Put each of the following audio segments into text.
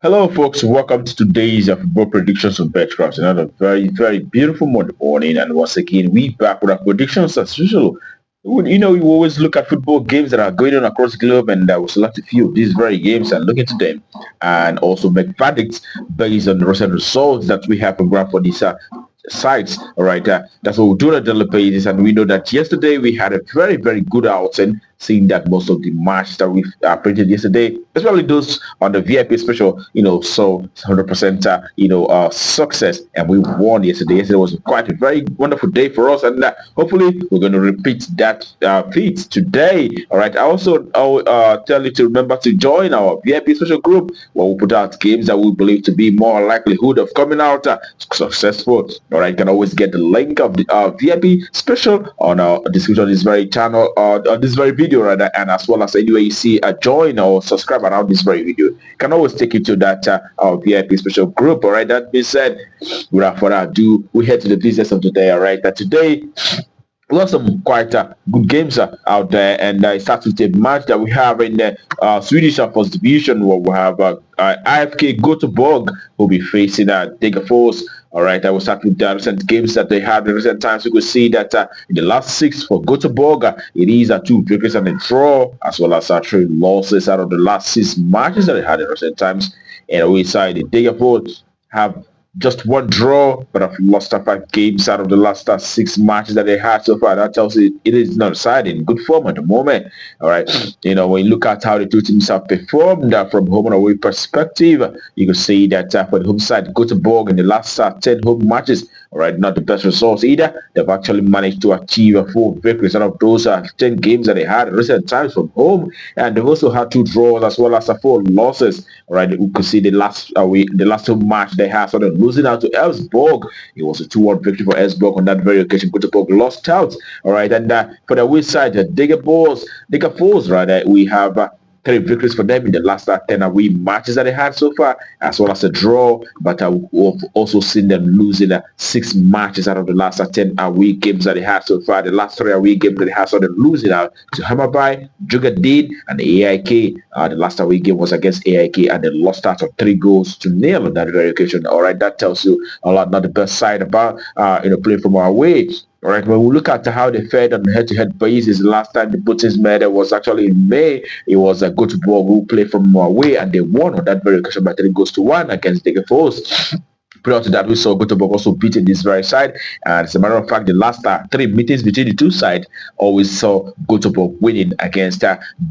Hello, folks. Welcome to today's football predictions on Betcraft. Another very beautiful Monday morning, and once again, we back with our predictions as usual. We always look at football games that are going on across the globe, and we select a few of these very games and look into them, and also make verdicts based on the recent results that we have programmed for these sites. All right, that's what we do on a daily basis, and we know that yesterday we had a very good outing. Seeing that most of the matches that we printed yesterday, especially those on the VIP special, saw 100% success, and we won yesterday. Yesterday was quite a very wonderful day for us, and hopefully we're going to repeat that feat today. All right. I'll tell you to remember to join our VIP special group where we put out games that we believe to be more likelihood of coming out successful. All right. You can always get the link of the VIP special on our description of this very channel, on this very video rather, and as well as anywhere you see a join or subscribe around this very video, can always take you to that our VIP special group. All right. That being said, without further ado, we head to the business of today. All right. That today we have some quite good games out there, and it starts with a match that we have in the Swedish First Division, where we have IFK Gothenburg will be facing Dignitas. All right, I will start with the recent games that they had in recent times. We could see that in the last six for Gothenburg, it is two victories and a draw, as well as three losses out of the last six matches that they had in recent times. And we side the Dignitas have just one draw, but I've lost 5 games out of the last 6 matches that they had so far. That tells you it is not exciting. Good form at the moment. All right. When you look at how the two teams have performed from home and away perspective, you can see that for the home side, Gothenburg in the last 10 home matches, all right, not the best results either. They've actually managed to achieve 4 victories out of those 10 games that they had in recent times from home, and they've also had 2 draws as well as 4 losses. All right, we could see the last home match they had sort of losing out to Elfsborg. It was a 2-1 victory for Elfsborg on that very occasion. Gothenburg lost out. All right, and for the away side, Dignitas, rather, we have 3 victories for them in the last 10 away matches that they had so far, as well as a draw. But we've also seen them losing 6 matches out of the last 10 away games that they had so far. The last 3 away games that they had, so they're losing out to Hammarby, Jugadin, and AIK. The last away game was against AIK, and they lost out of 3-0 on that very occasion. All right, that tells you a lot. Not the best side about playing from our way. All right, when we look at how they fared on head-to-head basis, the last time the Putin's met was actually in May. It was a Gothenburg who played from away, and they won on that very occasion by 3-1 against Degerfors. Prior to that, we saw Gothenburg also beating this very side. And as a matter of fact, the last 3 meetings between the two sides always saw Gothenburg winning against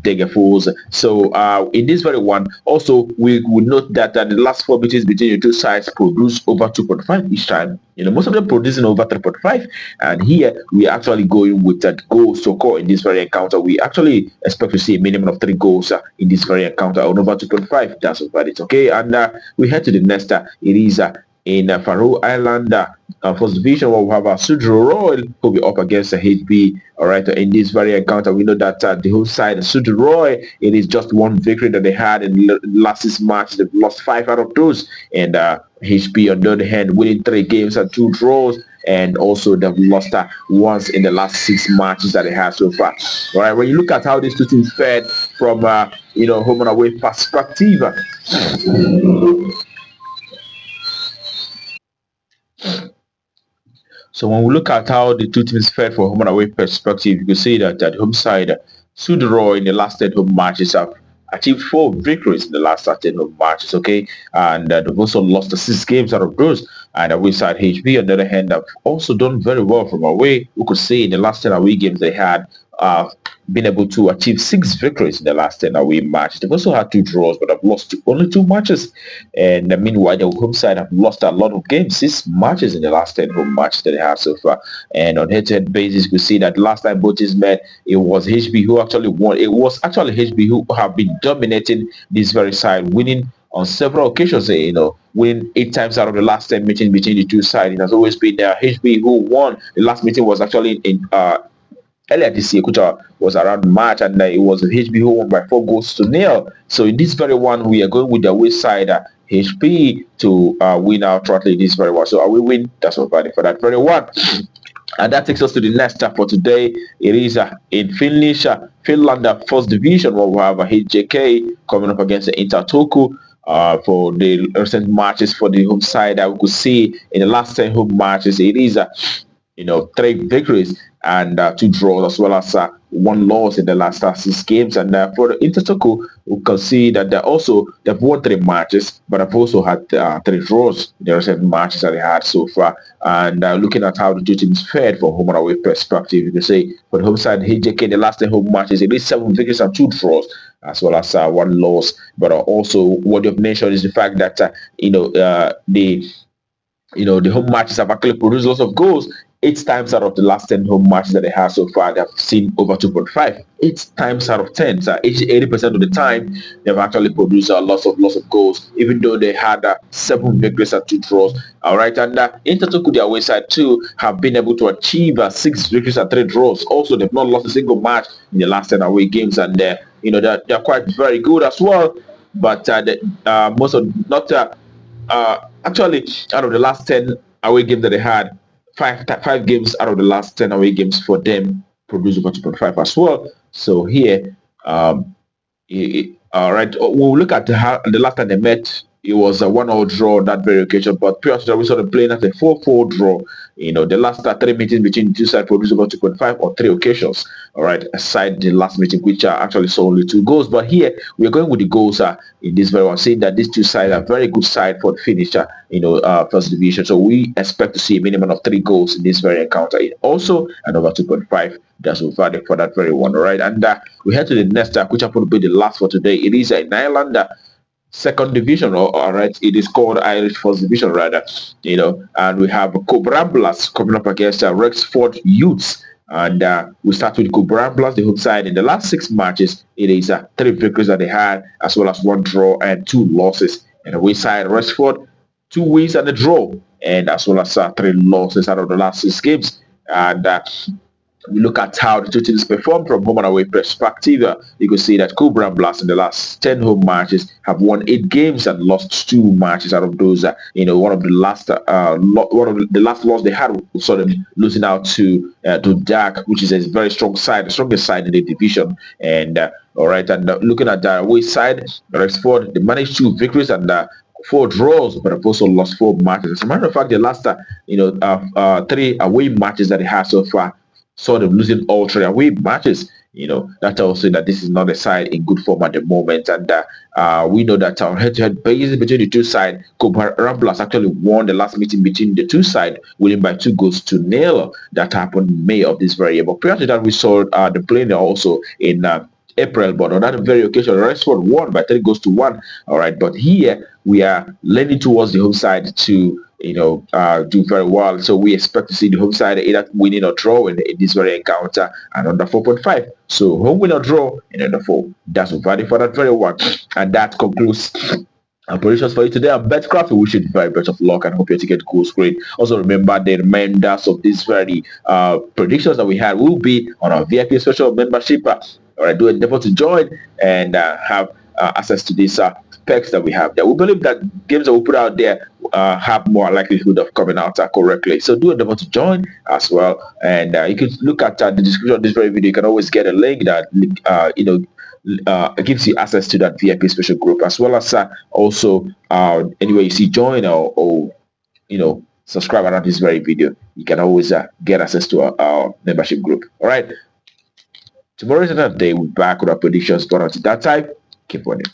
Degerfors. So in this very one, also we would note that the last 4 meetings between the two sides produced over 2.5 each time. Most of them producing over 3.5. And here we are actually going with that goals to score in this very encounter. We actually expect to see a minimum of 3 goals in this very encounter on over 2.5. That's about it. Okay, and we head to the next. It is in Faroe Island First Division, where we have Sudo Royal who will be up against the HB. All right, in this very encounter, we know that the whole side, Sudo Royal, it is just 1 victory that they had in the last 6 matches. They've lost 5 out of those, and HB on the other hand winning 3 games and 2 draws. And also they've lost once in the last 6 matches that they have so far. All right, when you look at how these two teams fared from home and away perspective, so when we look at how the two teams fared for home and away perspective, you can see that at home side, Sudo in the last 10 home matches have achieved 4 victories in the last 10 home matches, okay? And they've also lost the 6 games out of those. And away side HB, on the other hand, have also done very well from away. We could see in the last 10 away games they had been able to achieve 6 victories in the last 10 away matches. They've also had 2 draws, but have lost only 2 matches. And meanwhile, the home side have lost a lot of games, 6 matches in the last 10 home matches that they have so far. And on head-to-head basis, we see that last time both teams met, it was HB who actually won. It was actually HB who have been dominating this very side, winning on several occasions, winning 8 times out of the last 10 meetings between the two sides. It has always been HB who won. The last meeting was actually in earlier this year, which was around March, and it was HB who won by 4-0. So in this very one, we are going with the away side HB to win out shortly this very one. So we win. That's what for that very one. And that takes us to the next step for today. It is in Finland First Division, where we have HJK coming up against the Intertoku. for the recent matches for the home side. We could see in the last 10 home matches, it is 3 victories and 2 draws, as well as 1 loss in the last 6 games. And for the Intertoku, we can see that they've won 3 matches, but have also had 3 draws in the recent matches that they had so far. And looking at how the two teams fared from home and away perspective, you can say for the home side, HJK, the last 10 home matches, it is 7 victories and 2 draws, as well as 1 loss. But also, what you've mentioned is the fact that the home matches have actually produced lots of goals. 8 times out of the last 10 home matches that they have so far, they've seen over 2.5. 8 times out of 10, so 80% of the time, they've actually produced lots of goals, even though they had 7 victories and 2 draws. All right, and Intertoku, their away side too, have been able to achieve 6 victories and 3 draws. Also, they've not lost a single match in the last 10 away games, and they're quite very good as well. But most of not. Actually, out of the last 10 away games that they had, five games out of the last 10 away games for them produced over 2.5 as well. So here, all right, we'll look at the last time they met. It was a 1-1 draw on that very occasion, but prior to that, we saw them playing at a 4-4 draw. The last 3 meetings between the two sides produced about 2.5 on 3 occasions. All right, aside the last meeting, which actually saw only 2 goals. But here, we're going with the goals in this very one, saying that these two sides are very good side for the finisher, first division. So we expect to see a minimum of 3 goals in this very encounter. Also, and over 2.5. That's valid for that very one. All right, and we head to the next, which will be the last for today. It is in Ireland. Second division, all right, it is called Irish First Division rather, and we have Koblas coming up against Rexford Youths, and we start with Koblas, the home side. In the last 6 matches, it is 3 victories that they had, as well as 1 draw and 2 losses. And the away side, Rexford, 2 wins and a draw, and as well as 3 losses out of the last 6 games. And we look at how the two teams performed from home and away perspective. You can see that Cobra Blast in the last 10 home matches have won 8 games and lost 2 matches out of those. One of the last loss they had was sort of losing out to Dak, which is a very strong side, the strongest side in the division. And all right, and looking at the away side, Rexford, they managed 2 victories and 4 draws, but have also lost 4 matches. As a matter of fact, the last 3 away matches that they have so far, sort of losing all 3 away matches. That tells you that this is not a side in good form at the moment. And we know that our head-to-head basis between the two sides, Ramblers actually won the last meeting between the two sides, winning by 2 goals to 0. That happened in May of this very year. But prior to that, we saw the playing also in April, but on that very occasion, Rexford won by 3 goals to 1. All right, but here we are leaning towards the home side to do very well. So we expect to see the home side either winning or drawing in this very encounter and under 4.5. So home win or draw in under 4. That's value for that very one. And that concludes our predictions for you today. I'm Betcraft. We wish you the very best of luck and hope your ticket goes great. Also remember the reminders of these very predictions that we had will be on our VIP special membership. All right, do endeavor to join and have access to these specs that we have there. We believe that games that we put out there have more likelihood of coming out correctly. So do endeavor to join as well. And you can look at the description of this very video. You can always get a link that gives you access to that VIP special group, as well as also anywhere you see join or subscribe around this very video. You can always get access to our membership group. All right. Tomorrow is another day. We're back with our predictions. But until that time, keep running.